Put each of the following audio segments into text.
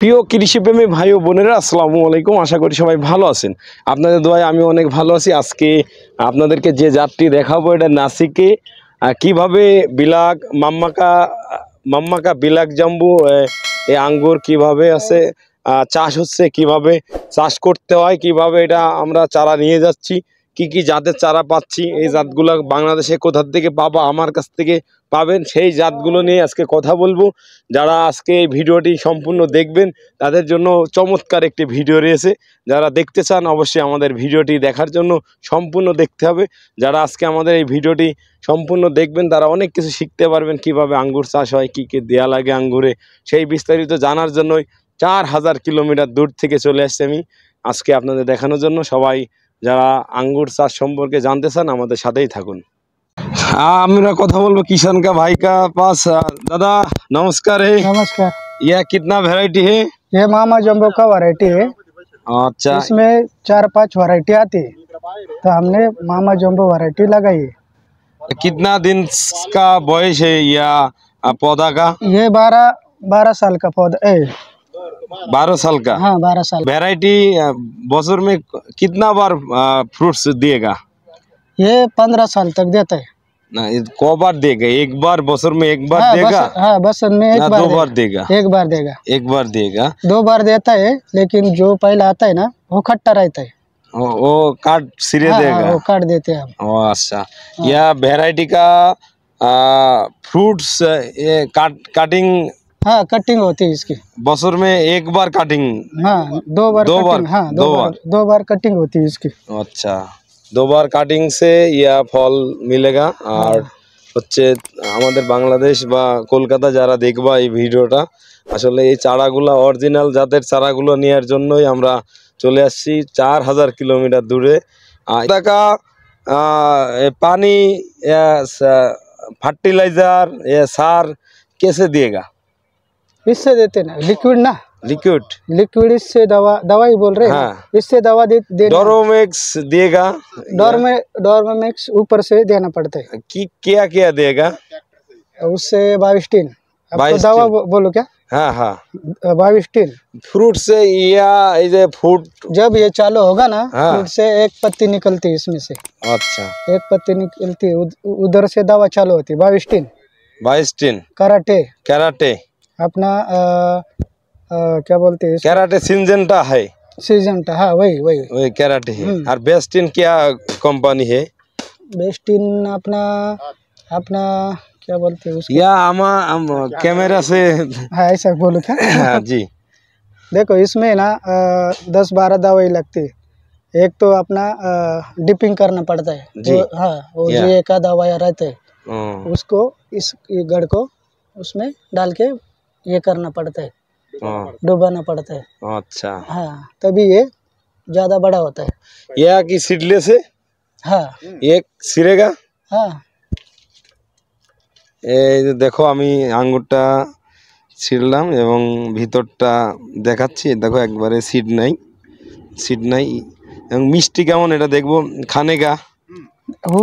প্রিয় কৃষিপ্রেমী ভাই ও বোনেরা, আসসালামু আলাইকুম। আশা করি সবাই ভালো আছেন। আপনাদের দোয়ায় আমি অনেক ভালো আছি। আজকে আপনাদেরকে যে জাতটি দেখাবো, এটা নাসিকে কিভাবে বিলাক মাম্মাকা বিলাক জাম্বু এই আঙ্গুর কিভাবে আছে চাষ হচ্ছে, কিভাবে চাষ করতে হয়, কিভাবে এটা আমরা চারা নিয়ে যাচ্ছি, কি কি জাতের চারা পাচ্ছি, এই জাতগুলো বাংলাদেশে কোথা থেকে পাবা, আমার কাছ থেকে পাবেন, সেই জাতগুলো নিয়ে আজকে কথা বলবো। যারা আজকে এই ভিডিওটি সম্পূর্ণ দেখবেন তাদের জন্য চমৎকার একটি ভিডিও রয়েছে। যারা দেখতে চান অবশ্যই আমাদের ভিডিওটি দেখার জন্য সম্পূর্ণ দেখতে হবে। যারা আজকে আমাদের এই ভিডিওটি সম্পূর্ণ দেখবেন তারা অনেক কিছু শিখতে পারবেন, কিভাবে আঙ্গুর চাষ হয়, কী কী দেয়া লাগে আঙ্গুরে, সেই বিস্তারিত জানার জন্যই 4000 কিলোমিটার দূর থেকে চলে আসছি আমি আজকে আপনাদের দেখানোর জন্য। সবাই যারা আঙ্গুর চাষ সম্পর্কে জানতে চান আমাদের সাথেই থাকুন। আমরা কথা बोलो किशन का भाई का पास। दादा नमस्कार है। नमस्कार। यह कितना वैरायटी है? ये मामा जम्बो का वैरायटी है। अच्छा, इसमें 4-5 वैरायटी आती है, तो हमने मामा जम्बो वैरायटी लगाई है। कितना दिन का बॉयस है या पौधा का? ये 12 साल का पौधा है। 12 साल का? हाँ, 12 साल। वैरायटी बছর में कितना बार फ्रूट्स देगा? ये 15 साल तक देता है। ना, को बार देगा? एक बार बছর में एक बार हाँ, देगा? हाँ, बसंत में एक ना बार 2 बार देगा? एक बार देगा। एक बार देगा। 2 बार देता है, लेकिन जो पहला आता है ना वो खट्टा रहता है। वो काट सिरे हाँ, देगा? हाँ, वो काट देते हैं हम। अच्छा, यह वैरायटी का फ्रूट्स काटिंग हाँ, कटिंग होती है इसकी। बছর में एक बार काटिंग? हाँ, 2 बार दो बार? कटिंग। हाँ, दो 2 बार कटिंग होती है इसकी। अच्छा, 2 बार কাটিং সে ইয়া ফল মিলেগা। আর হচ্ছে আমাদের বাংলাদেশ বা কলকাতা যারা দেখবা এই ভিডিওটা, আসলে এই চারাগুলো অরিজিনাল জাতের চারাগুলো নেওয়ার জন্যই আমরা চলে আসছি 4000 কিলোমিটার দূরে। টাকা পানি ফার্টিलाइजर या सार कैसे दिएगा? इससे देते ना, लिक्विड ना, लिक्विड इससे दवाई बोल रहे हैं। हाँ। इससे दवा दे डोरोमेक्स दिएगा? डोरमेक्स ऊपर से देना पड़ता है। कि क्या क्या देगा? उससे बाविस्टीन। आपको बाविस्टीन। दवा बोलो क्या? हाँ हाँ, बाविस्टीन। फ्रूट से या इधर फ्रूट जब ये चालू होगा ना, हाँ। फ्रूट से एक पत्ती निकलती है इसमें से। अच्छा, एक पत्ती निकलती है, उधर से दवा चालू होती है। बाविस्टीन कराटे अपना क्या बोलते हैं? कराटे सिंजेंटा है, सीजनटा। हाँ, वही कराटे है। और बेस्टिन क्या कंपनी है? बेस्टिन अपना क्या बोलते हैं उसको? या कैमरा से हाँ, ऐसा बोलो क्या? हाँ जी। देखो इसमें ना 10-12 दवाई लगती है। एक तो अपना डिपिंग करना पड़ता है जी। हाँ, वो जी का दवाई रहता है, उसको इस गढ़ को उसमें डाल के ये करना पड़ता है, डुबाना पड़ता है। अच्छा, हाँ, तभी ये ज्यादा बड़ा होता है। या कि सीडलेस है? हाँ, एक सिरेगा। हाँ, এই যে দেখো আমি আঙ্গুরটা ছিঁড়লাম এবং ভিতরটা দেখাচ্ছি। দেখো একবারে সিড নাই এবং মিষ্টি কেমন এটা দেখবো। খানে का वो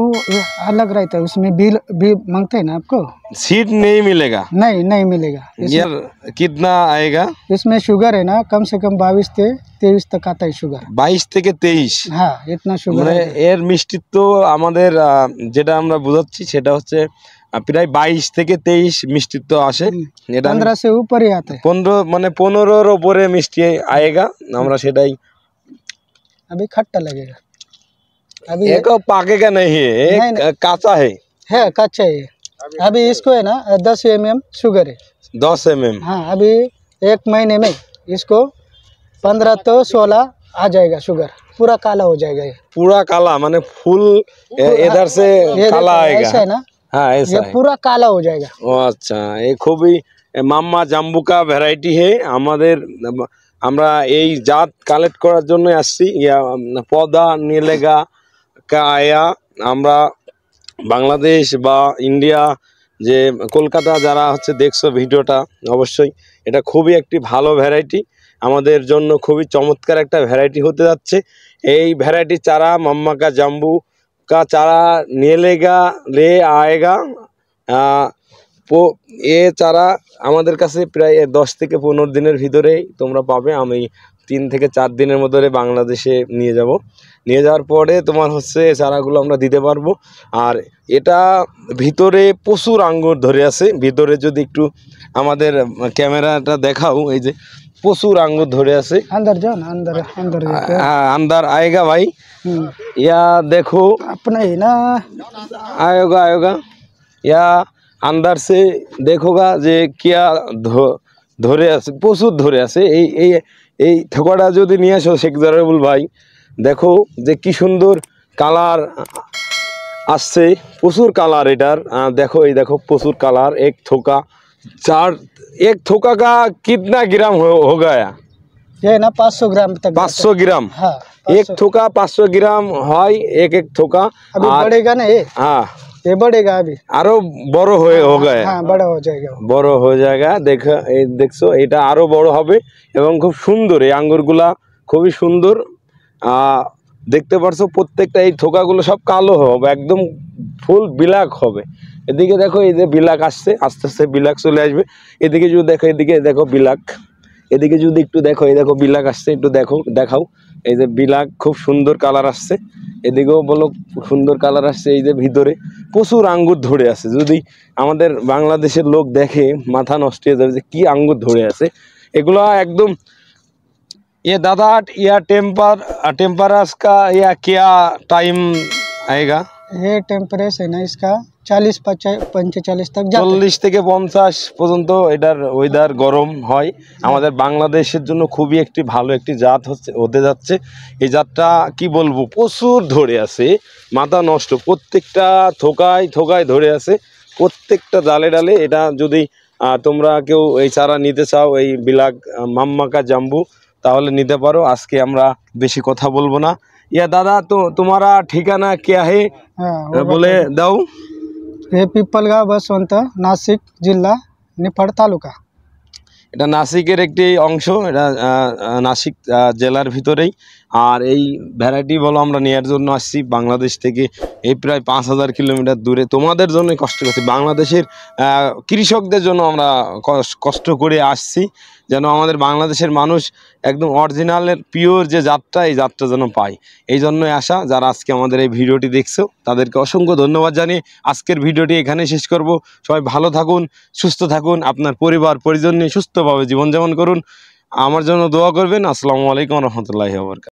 अलग रहता है, उसमें भी मांगते हैं ना आपको। सीड नहीं मिलेगा? नहीं मिलेगा। यार कितना आएगा? इसमें शुगर है ना, कम से कम 22 से 23 तक आता है शुगर। 22 থেকে 23? हाँ, इतना शुगर মানে এর মিষ্টিত্ব আমাদের যেটা আমরা বুঝাচ্ছি সেটা হচ্ছে প্রায় 22 থেকে 23 মিষ্টিত্ব আসে। এটা 15 से ऊपर ही आता है। 15 মানে 15-র উপরে মিষ্টি আएगा। আমরা সেটাই। अभी खट्टा लगेगा। अभी एक पाकेगा नहीं है, एक काचा है कच्चा है। अभी इसको है ना 10 mm शुगर है। 10 mm? हाँ, अभी 1 महीने में इसको 15 तो 16 आ जाएगा शुगर, पूरा काला हो जाएगा। ये पूरा काला माने फूल इधर से काला आएगा? ऐसा है ना? हाँ, ऐसा ये है। पूरा काला हो जाएगा। अच्छा, ये খুবই মাম্মা জাম্বু का ভ্যারাইটি है। আমাদের আমরা এই জাত কালেক্ট করার জন্য আসছি। পদা নীলেগা का आया। আমরা বাংলাদেশ বা ইন্ডিয়া যে কলকাতা যারা হচ্ছে দেখছো ভিডিওটা, অবশ্যই এটা খুবই একটি ভালো ভ্যারাইটি, আমাদের জন্য খুবই চমৎকার একটা ভ্যারাইটি হতে যাচ্ছে। এই ভ্যারাইটি চারা মাম্মা का জাম্বু का चारा ले आएगा এ চারা আমাদের কাছে প্রায় 10 থেকে 15 দিনের ভিতরেই তোমরা পাবে। আমি 3 থেকে 4 দিনের মধ্যে বাংলাদেশে নিয়ে যাব। নিয়ে যাওয়ার পরে তোমার হচ্ছে চারাগুলো আমরা দিতে পারবো। আর এটা ভিতরে প্রচুর আঙ্গুর ধরে আছে। ভিতরে যদি একটু আমাদের ক্যামেরাটা দেখাও, এই যে প্রচুর আঙ্গুর ধরে আছে। अंदर जाओ ना, अंदर अंदर हाँ, अंदर आएगा भाई। या देखो अपना ही ना आएगा या अंदर से देखोगा যে কিয়া ধরে আছে, প্রচুর ধরে আছে। এই ঠোকাটা যদি নিয়ে আসো শেখ জারাবুল ভাই, দেখো যে কি সুন্দর কালার আসছে, প্রচুর কালার এটার। দেখো এই দেখো প্রচুর কালার। एक थोका का कितना ग्राम हो गया? ये ना 500 ग्राम तक 500 ग्राम। हाँ, एक थोका 500 ग्राम है। एक थोका अभी बढ़ेगा ना ये। हाँ, ये बढ़ेगा अभी, আরো বড় हो गया। हाँ बड़ा हो जाएगा। বড় হয়ে যায়গা। দেখছো এটা আরো বড় হবে এবং খুব সুন্দর। এই আঙ্গুরগুলা খুবই সুন্দর। দেখতে পারছো প্রত্যেকটা এই থোকাগুলো সব কালো হবে, একদম ফুল বিলাক হবে। এদিকে দেখো এই যে বিলাক আসছে, আস্তে আস্তে বিলাক চলে আসবে। এদিকে যদি দেখো, এদিকে দেখো বিলাক, এদিকে যদি একটু দেখো, এই দেখো বিলাক আসছে, একটু দেখাও। এই যে বিলাক খুব সুন্দর কালার আসছে। এদিকেও বলো সুন্দর কালার আসছে। এই যে ভিতরে প্রচুর আঙ্গুর ধরে আছে। যদি আমাদের বাংলাদেশের লোক দেখে মাথা নষ্ট হয়ে যাবে যে কি আঙ্গুর ধরে আছে। এগুলো একদম ये दादा या टेम्परस का या क्या टाइम आएगा? ये टेम्परेचर है ना इसका 40-45 तक जाता है। 40 থেকে 50 পর্যন্ত এটার ওয়েদার গরম হয়। আমাদের বাংলাদেশের জন্য খুবই একটি ভালো একটি জাত হতে যাচ্ছে। এই জাতটা কি বলবো, প্রচুর ধরে আছে, মাথা নষ্ট। প্রত্যেকটা থোকায় ধরে আছে, প্রত্যেকটা ডালে ডালে। এটা যদি তোমরা কেউ এই চারা নিতে চাও, এই বিলাক মাম্মাকা জাম্বু, তাহলে নিতে পারো। আজকে আমরা বেশি কথা বলবো না। ইয়া দাদা, তো তোমারা ঠিকানা क्या है? हाँ, বলে দাও। ये पिपलगाव बसवंत, नासिक जिल्हा, निफाड तालुका। এটা নাসিকের একটি অংশ। এটা নাসিক জেলার ভিতরেই। আর এই ভ্যারাইটি বলো আমরা নেওয়ার জন্য আসছি বাংলাদেশ থেকে। এই প্রায় 5000 কিলোমিটার দূরে তোমাদের জন্য কষ্ট করছি। বাংলাদেশের কৃষকদের জন্য আমরা কষ্ট করে আসছি, যেন আমাদের বাংলাদেশের মানুষ একদম অরিজিনালের পিওর যে জাতটা, এই জাতটা যেন পায়। এই জন্যই আসা। যারা আজকে আমাদের এই ভিডিওটি দেখছো তাদেরকে অসংখ্য ধন্যবাদ জানিয়ে আজকের ভিডিওটি এখানে শেষ করব। সবাই ভালো থাকুন, সুস্থ থাকুন, আপনার পরিবার পরিজন নিয়ে সুস্থভাবে জীবনযাপন করুন। আমার জন্য দোয়া করবেন। আসসালামু আলাইকুম রহমতুল্লাহি ওয়া বারাকাতুহু।